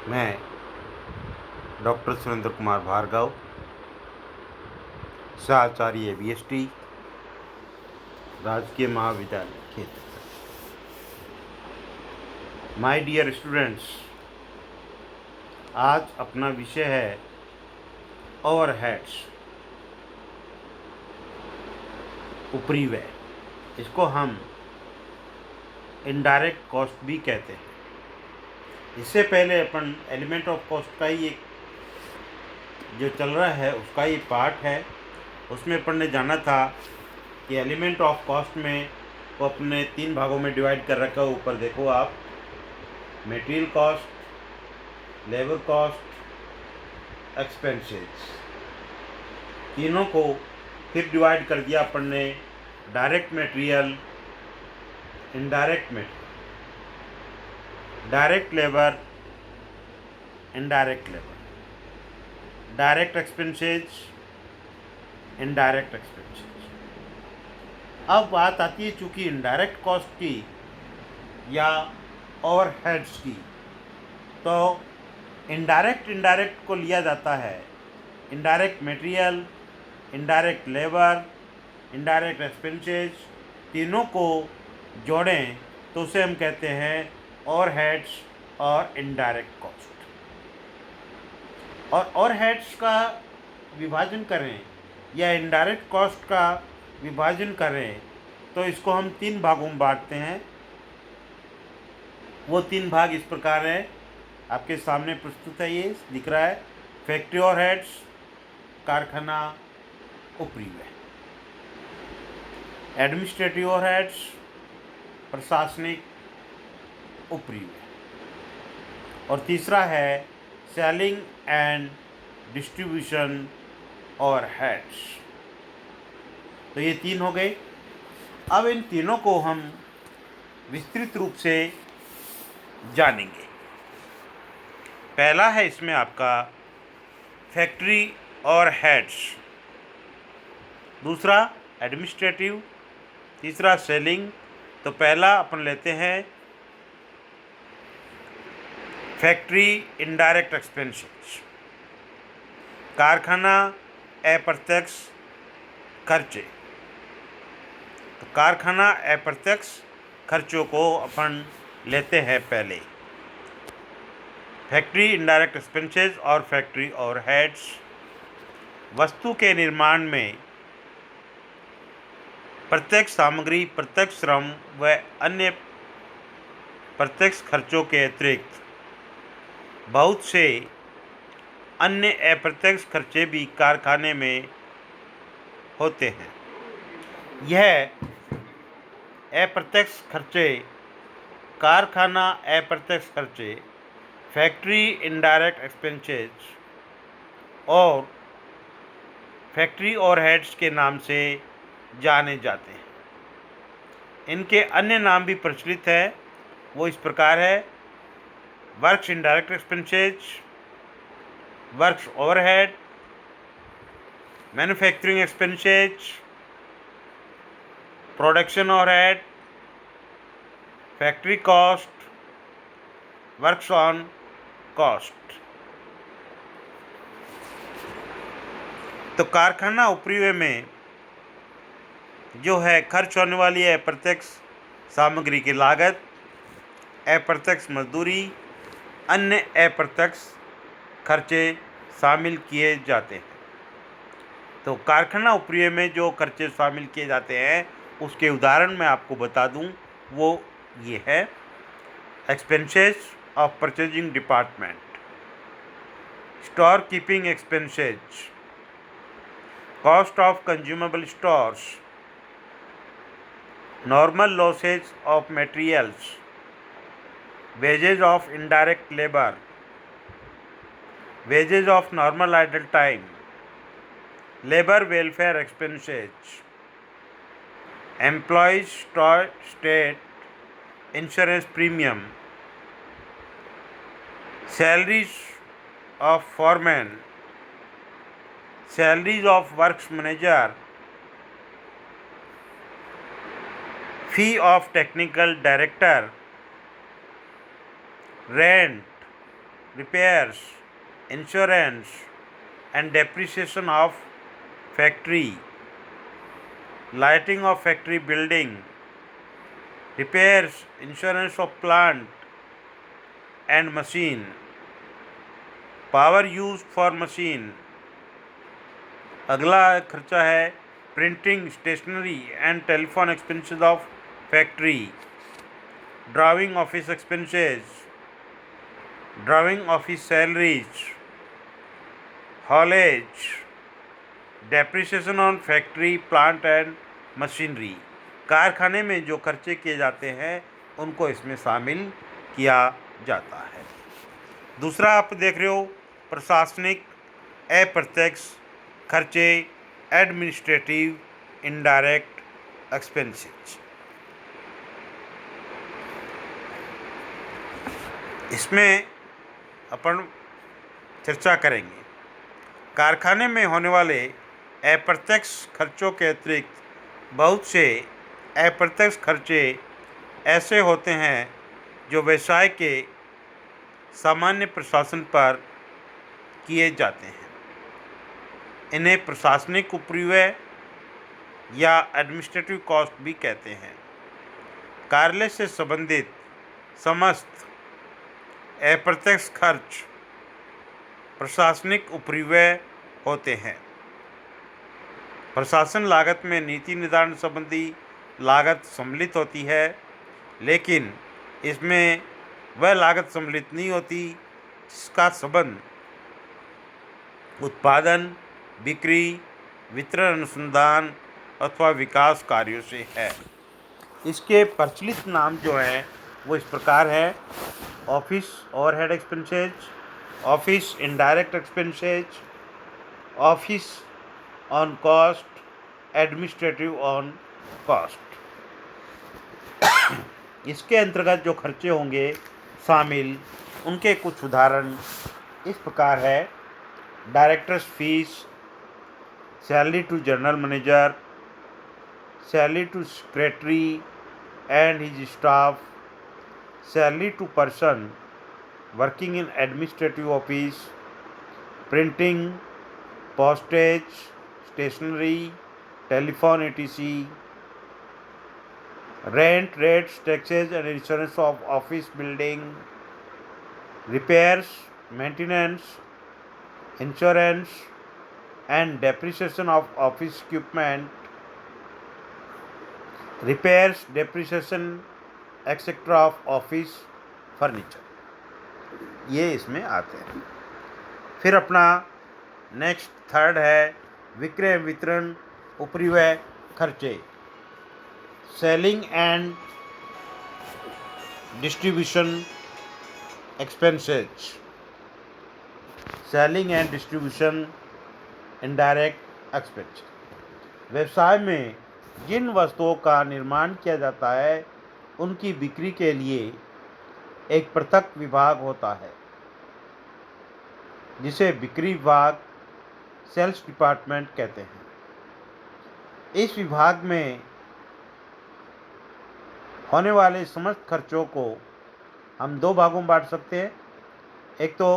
मैं doctor Surendra Kumar Bhargava, सहआचार्य BST, राजकीय महाविद्यालय क्षेत्र। माय डियर स्टूडेंट्स, आज अपना विषय है ओवरहेड्स, ऊपरी व्यय। इसको हम इनडायरेक्ट कॉस्ट भी कहते हैं। इससे पहले अपन एलिमेंट ऑफ कॉस्ट का ही एक जो चल रहा है उसका ही पार्ट है। उसमें अपन ने जाना था कि एलिमेंट ऑफ कॉस्ट में को अपने 3 भागों में डिवाइड कर रखा है। ऊपर देखो आप, material cost, labour cost, expenses, तीनों को फिर डिवाइड कर दिया अपन ने। Direct material, indirect material, direct labour, indirect labour, direct expenses, indirect expenses. अब बात आती है चूँकि इनडायरेक्ट कॉस्ट की या ओवरहेड्स की, तो इनडायरेक्ट को लिया जाता है indirect material, indirect labour, indirect expenses, तीनों को जोड़ें तो उसे हम कहते हैं ओवरहेड्स और इनडायरेक्ट कॉस्ट। और ओवरहेड्स का विभाजन करें या इनडायरेक्ट कॉस्ट का विभाजन करें तो इसको हम 3 भागों में बांटते हैं। वो 3 भाग इस प्रकार हैं, आपके सामने प्रस्तुत है, ये दिख रहा है। फैक्ट्री ओवरहेड्स, कारखाना ऊपरी व्यय। एडमिनिस्ट्रेटिव ओवरहेड्स, प्रशासनिक ऊपरी व्यय। और तीसरा है सेलिंग एंड डिस्ट्रीब्यूशन ओवरहेड्स। तो ये 3 हो गए। अब इन तीनों को हम विस्तृत रूप से जानेंगे। पहला है इसमें आपका फैक्ट्री ओवरहेड्स, दूसरा एडमिनिस्ट्रेटिव, तीसरा सेलिंग। तो पहला अपन लेते हैं फैक्ट्री इनडायरेक्ट एक्सपेंसेस, कारखाना अप्रत्यक्ष खर्चे। तो कारखाना अप्रत्यक्ष खर्चों को अपन लेते हैं पहले। फैक्ट्री इनडायरेक्ट एक्सपेंसेस और फैक्ट्री ओवरहेड्स वस्तु के निर्माण में प्रत्यक्ष सामग्री, प्रत्यक्ष श्रम व अन्य प्रत्यक्ष खर्चों के अतिरिक्त बहुत से अन्य अप्रत्यक्ष खर्चे भी कारखाने में होते हैं। यह अप्रत्यक्ष खर्चे, कारखाना अप्रत्यक्ष खर्चे, फैक्ट्री इनडायरेक्ट एक्सपेंसेस और फैक्ट्री ओवरहेड्स के नाम से जाने जाते हैं। इनके अन्य नाम भी प्रचलित है, वो इस प्रकार है: works indirect expenses, works overhead, manufacturing expenses, production overhead, factory cost, works on cost. तो कारखाना ऊपरी व्यय में जो है खर्च होने वाली है अप्रत्यक्ष सामग्री की लागत, अप्रत्यक्ष मजदूरी, अन्य अप्रत्यक्ष खर्चे शामिल किए जाते हैं। तो कारखाना ऊपरी व्यय में जो खर्चे शामिल किए जाते हैं उसके उदाहरण मैं आपको बता दूं, वो ये है: expenses of purchasing department, store keeping expenses, cost of consumable stores, normal losses of materials, wages of indirect labor, wages of normal idle time, labor welfare expenses, employees state insurance premium, salaries of foreman, salaries of works manager, fee of technical director, rent, repairs, insurance and depreciation of factory, lighting of factory building, repairs, insurance of plant and machine, power used for machine। अगला खर्चा है printing, stationery and telephone expenses of factory, drawing office expenses, drawing office salaries, haulage, depreciation on factory plant and machinery. कारखाने में जो खर्चे किए जाते हैं उनको इसमें शामिल किया जाता है। दूसरा आप देख रहे हो प्रशासनिक अप्रत्यक्ष खर्चे, एडमिनिस्ट्रेटिव इनडायरेक्ट एक्सपेंसेस। इसमें अपन चर्चा करेंगे। कारखाने में होने वाले अप्रत्यक्ष खर्चों के अतिरिक्त बहुत से अप्रत्यक्ष खर्चे ऐसे होते हैं जो व्यवसाय के सामान्य प्रशासन पर किए जाते हैं। इन्हें प्रशासनिक उपरिव्यय या एडमिनिस्ट्रेटिव कॉस्ट भी कहते हैं। कार्यालय से संबंधित समस्त अप्रत्यक्ष खर्च प्रशासनिक उपरिव्यय होते हैं। प्रशासन लागत में नीति निर्धारण संबंधी लागत सम्मिलित होती है, लेकिन इसमें वह लागत सम्मिलित नहीं होती जिसका संबंध उत्पादन, बिक्री, वितरण, अनुसंधान अथवा विकास कार्यों से है। इसके प्रचलित नाम जो है वो इस प्रकार है: office overhead expenses, office indirect expenses, office on cost, administrative on cost. इसके अंतर्गत जो खर्चे होंगे शामिल, उनके कुछ उदाहरण इस प्रकार है: directors fees, salary to general manager, salary to secretary and his staff, salary to person working in administrative office, printing, postage, stationery, telephone etc, rent, rates, taxes and insurance of office building, repairs, maintenance, insurance and depreciation of office equipment, repairs, depreciation etc of office furniture, ये इसमें आते हैं। फिर अपना next third है विक्रय वितरण उपरिव्यय खर्चे, selling and distribution expenses, selling and distribution indirect expense. व्यवसाय में जिन वस्तुओं का निर्माण किया जाता है उनकी बिक्री के लिए एक पृथक विभाग होता है जिसे बिक्री विभाग, सेल्स डिपार्टमेंट कहते हैं। इस विभाग में होने वाले समस्त खर्चों को हम दो भागों में बांट सकते हैं। एक तो